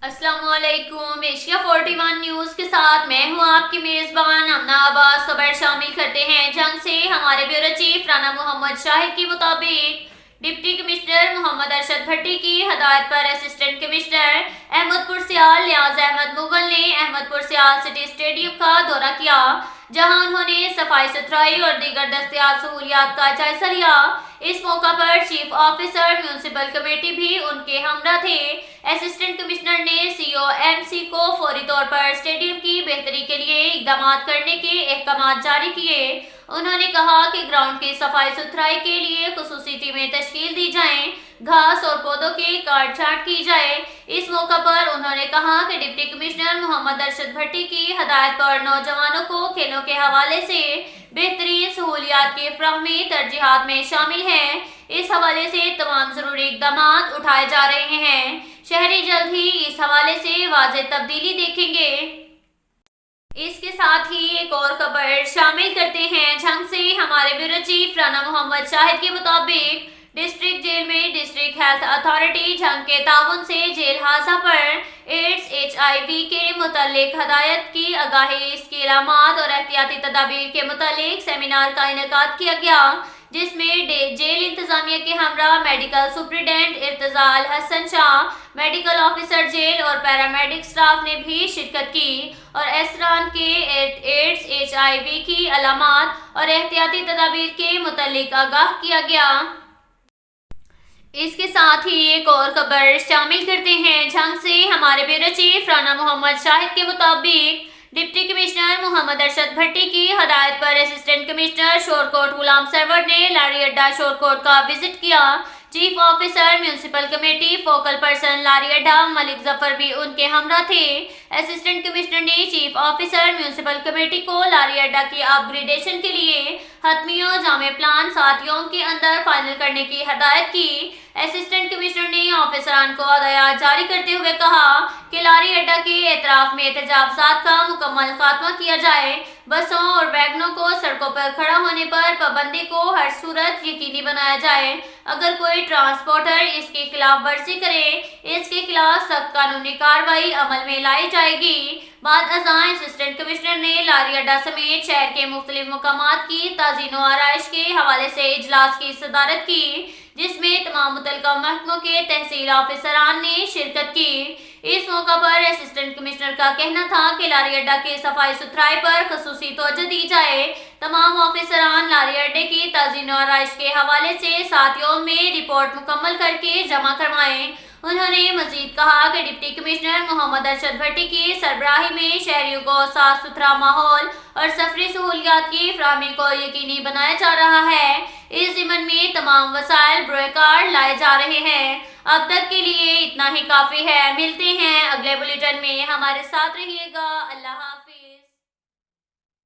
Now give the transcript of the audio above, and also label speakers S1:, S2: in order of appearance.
S1: अस्सलाम वालेकुम। Asia 41 news के साथ मैं हूं आपकी मेजबान अमना अब्बास। खबर शामिल करते हैं जंग से। हमारे ब्यूरो चीफ राना मोहम्मद शाहिद के मुताबिक डिप्टी कमिश्नर मोहम्मद अरशद भट्टी की हदायत पर असिस्टेंट कमिश्नर अहमदपुर सियाल लियाज अहमद मुगल ने अहमदपुर सियाल सिटी स्टेडियम का दौरा किया, जहां उन्होंने सफाई सुथराई और दीगर दस्तयाब सहूलियात का जायजा लिया। इस मौका पर चीफ ऑफिसर म्यूनिसिपल कमेटी भी उनके हमरा थे। असिस्टेंट कमिश्नर ने COMC को फौरी तौर पर स्टेडियम की बेहतरी के लिए इकदाम करने के अहकाम जारी किए। उन्होंने कहा कि ग्राउंड की सफाई सुथराई के लिए खुसूसी टीमें तश्कील दी जाएं, घास और पौधों की काट छांट की जाए। इस मौका पर उन्होंने कहा कि डिप्टी कमिश्नर मोहम्मद अरशद भट्टी की हदायत पर नौजवानों को खेलों के हवाले से बेहतरीन सहूलियात की फराहमी तरजीहात में शामिल है। इस हवाले से तमाम जरूरी इकदाम उठाए जा रहे हैं। शहरी जल्द ही इस हवाले से वाज़ेह तब्दीली देखेंगे। इसके साथ ही एक और खबर शामिल करते हैं जंग से। हमारे ब्यूरो चीफ राना मोहम्मद शाहिद के मुताबिक डिस्ट्रिक्ट जेल में डिस्ट्रिक्ट हेल्थ अथॉरिटी जंग के ताउन से जेल हाजा पर एड्स HIV के मुतालिक हदायत की आगाही, इसकी अलामात और एहतियाती तदाबीर के मुतालिक सेमिनार का इनेकाद किया गया, जिसमें जेल इंतजामिया के हमरा medical superintendent Irtazal Hasan Shah, medical officer jail और पैरामेडिक स्टाफ ने भी शिरकत की और एसरान के एड्स HIV की अलामात और एहतियाती तदाबीर के मुतालिक आगाह किया गया। इसके साथ ही एक और खबर शामिल करते हैं जंग से। हमारे ब्यूरो चीफ राना मोहम्मद शाहिद के मुताबिक डिप्टी कमिश्नर मोहम्मद अरशद भट्टी की हदायत पर असिस्टेंट कमिश्नर शोरकोट गुलाम सरवर ने लारी अड्डा शोरकोट का विजिट किया। Chief officer municipal committee focal person lorry अड्डा मलिक जफर भी उनके हमरा थे। असिस्टेंट कमिश्नर ने चीफ ऑफिसर म्यूनिसिपल कमेटी को लारी अड्डा की अपग्रेडेशन के लिए हतमी और जामे प्लान 7 यौम के अंदर फाइनल करने की हदायत की। असिस्टेंट कमिश्नर ने ऑफिसरान को हदायत जारी करते हुए कहा कि लारी अड्डा के एतराफ में तजावजात का मुकम्मल खात्मा किया जाए। बसों और वैगनों को सड़कों पर खड़ा होने पर पाबंदी को हर सूरत यकीनी बनाया जाए। अगर कोई ट्रांसपोर्टर इसकी खिलाफ वर्जी करे, इसके खिलाफ सख्त कानूनी कार्रवाई अमल में लाई जाएगी। बाद अज़ां असिस्टेंट कमिश्नर ने लारी अड्डा समेत शहर के मुख्तलिफ मकामात की ताज़ीन व आराइश के हवाले से इजलास की सदारत की, जिसमें तमाम मुतल्लिका महकमों के तहसील ऑफिसरान ने शिरकत की। इस मौका पर असिस्टेंट कमिश्नर का कहना था कि लारी अड्डा की सफाई सुथराई पर खसूसी तवज्जो दी जाए। तमाम ऑफिसरान लारी अड्डे की ताज़ीन व आराइश के हवाले से 7 यौम में रिपोर्ट मुकम्मल करके जमा करवाएं। उन्होंने मजीद कहा कि डिप्टी कमिश्नर मोहम्मद अरशद भट्टी की सरबराही में शहरियों को साफ सुथरा माहौल और सफरी सहूलियात की फराहमी को यकीनी बनाया जा रहा है। इस ज़िम्मन में तमाम वसाइल ब्रोए कार्ड लाए जा रहे हैं। अब तक के लिए इतना ही काफ़ी है। मिलते हैं अगले बुलेटिन में, हमारे साथ रहिएगा। अल्लाह हाफ़िज़।